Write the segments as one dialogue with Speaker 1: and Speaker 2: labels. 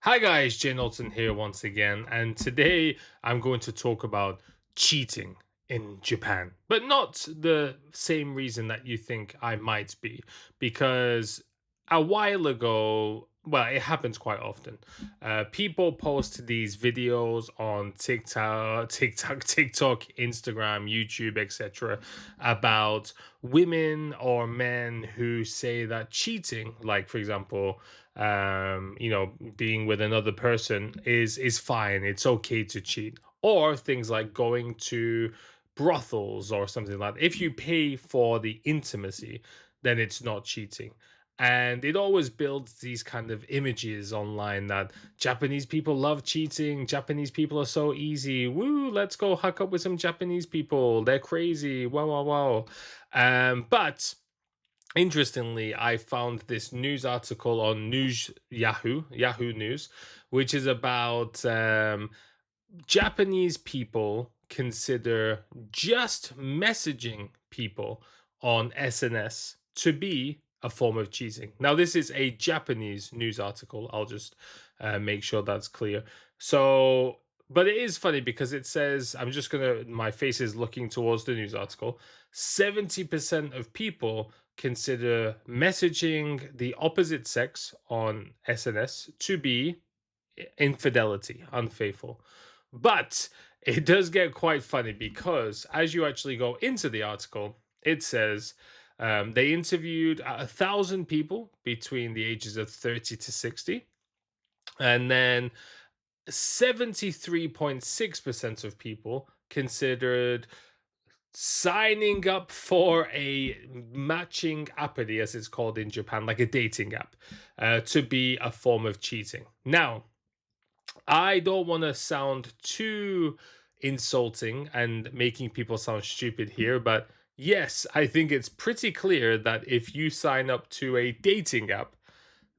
Speaker 1: Hi guys, Jay Knowlton here once again, and today I'm going to talk about cheating in Japan, but not the same reason that you think I might be, because a while ago, well, it happens quite often. People post these videos on TikTok, Instagram, YouTube, etc., about women or men who say that cheating, like for example, being with another person is fine. It's okay to cheat, or things like going to brothels or something like that. If you pay for the intimacy, then it's not cheating. And it always builds these kind of images online that Japanese people love cheating. Japanese people are so easy. Woo, let's go hook up with some Japanese people. They're crazy. Wow, wow, wow. But interestingly, I found this news article on Yahoo News, which is about Japanese people consider just messaging people on SNS to be a form of cheating. Now, this is a Japanese news article. I'll just make sure that's clear. So, but it is funny because it says, my face is looking towards the news article. 70% of people consider messaging the opposite sex on SNS to be infidelity, unfaithful. But it does get quite funny because as you actually go into the article, it says they interviewed 1,000 people between the ages of 30 to 60. And then 73.6% of people considered signing up for a matching appity, as it's called in Japan, like a dating app, to be a form of cheating. Now, I don't want to sound too insulting and making people sound stupid here, but yes, I think it's pretty clear that if you sign up to a dating app,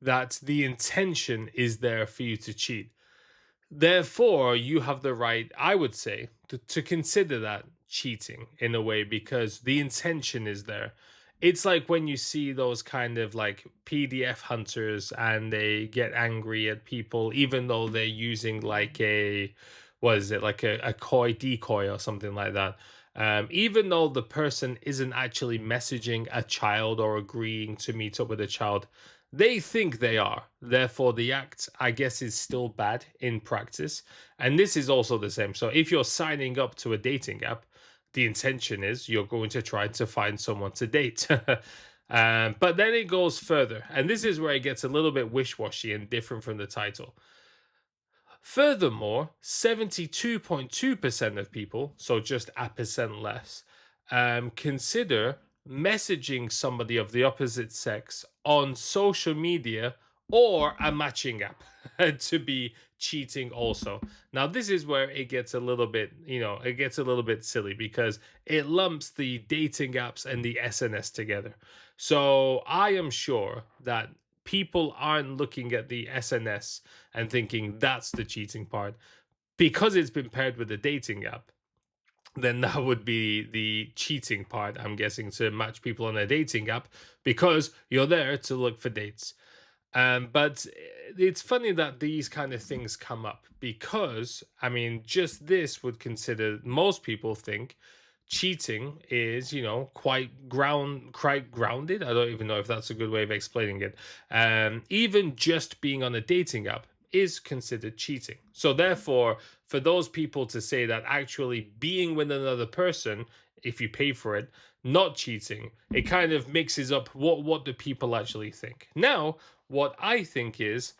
Speaker 1: that the intention is there for you to cheat. Therefore, you have the right, I would say, to consider that cheating in a way because the intention is there. It's like when you see those kind of like PDF hunters and they get angry at people, even though they're using like what is it, like a coy decoy or something like that. Even though the person isn't actually messaging a child or agreeing to meet up with a child, they think they are. Therefore, the act, I guess, is still bad in practice. And this is also the same. So, if you're signing up to a dating app, the intention is you're going to try to find someone to date. But then it goes further. And this is where it gets a little bit wish washy and different from the title. Furthermore, 72.2% of people, so just a percent less, consider messaging somebody of the opposite sex on social media or a matching app to be cheating also. Now, this is where it gets a little bit, it gets a little bit silly because it lumps the dating apps and the SNS together. So I am sure that people aren't looking at the SNS and thinking that's the cheating part because it's been paired with a dating app. Then that would be the cheating part, I'm guessing, to match people on a dating app because you're there to look for dates. But it's funny that these kind of things come up because, I mean, just this would consider most people think cheating is, quite grounded. I don't even know if that's a good way of explaining it. Even just being on a dating app is considered cheating. So therefore, for those people to say that actually being with another person, if you pay for it, not cheating, it kind of mixes up what do people actually think. Now, what I think is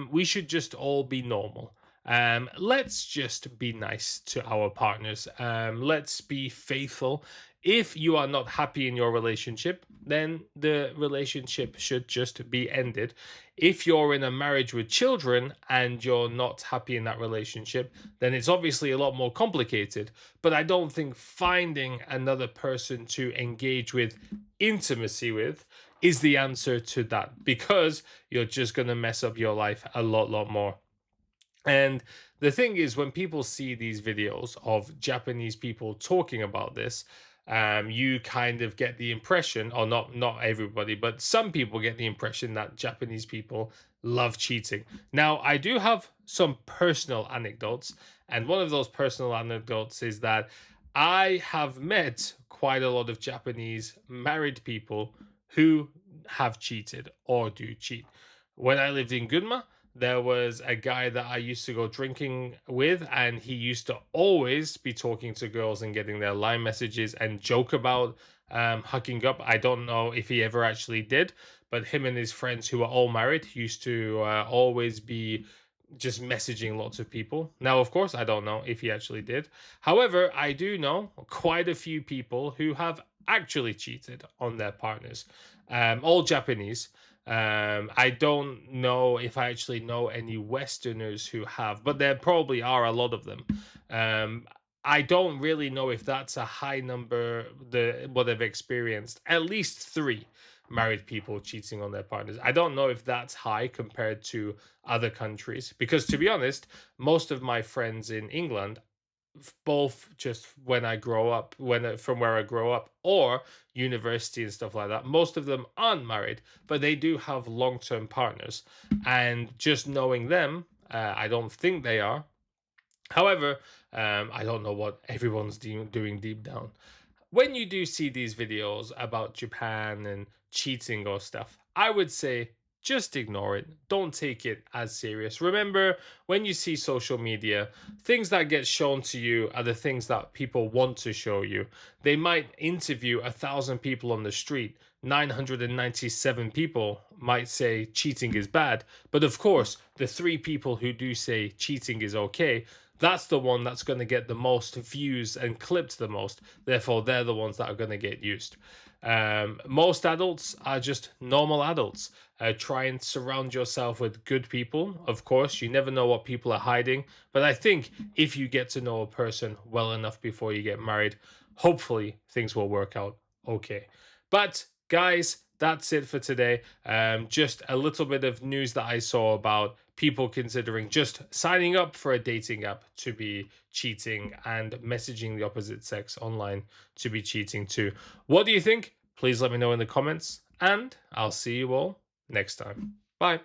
Speaker 1: we should just all be normal. Let's just be nice to our partners. Let's be faithful. If you are not happy in your relationship, then the relationship should just be ended. If you're in a marriage with children and you're not happy in that relationship, then it's obviously a lot more complicated. But I don't think finding another person to engage with intimacy with is the answer to that because you're just going to mess up your life a lot more. And the thing is, when people see these videos of Japanese people talking about this, you kind of get the impression, or not everybody, but some people get the impression that Japanese people love cheating. Now, I do have some personal anecdotes, and one of those personal anecdotes is that I have met quite a lot of Japanese married people who have cheated or do cheat. When I lived in Gunma, there was a guy that I used to go drinking with, and he used to always be talking to girls and getting their line messages and joke about hooking up. I don't know if he ever actually did, but him and his friends who were all married used to always be just messaging lots of people. Now, of course, I don't know if he actually did. However, I do know quite a few people who have actually cheated on their partners, all Japanese. I don't know if I actually know any Westerners who have, but there probably are a lot of them. Um, I don't really know if that's a high number, the what they've experienced. At least three married people cheating on their partners. I don't know if that's high compared to other countries, because to be honest, most of my friends in England, both just when I grow up, from where I grow up, or university and stuff like that, most of them aren't married, but they do have long-term partners. And just knowing them, I don't think they are. However, I don't know what everyone's doing deep down. When you do see these videos about Japan and cheating or stuff, I would say just ignore it. Don't take it as serious. Remember, when you see social media, things that get shown to you are the things that people want to show you. They might interview 1,000 people on the street. 997 people might say cheating is bad. But of course, the three people who do say cheating is okay, that's the one that's going to get the most views and clipped the most. Therefore, they're the ones that are going to get used. Most adults are just normal adults. Try and surround yourself with good people. Of course, you never know what people are hiding. But I think if you get to know a person well enough before you get married, hopefully things will work out okay. But guys, that's it for today. Just a little bit of news that I saw about people considering just signing up for a dating app to be cheating and messaging the opposite sex online to be cheating too. What do you think? Please let me know in the comments, and I'll see you all next time. Bye.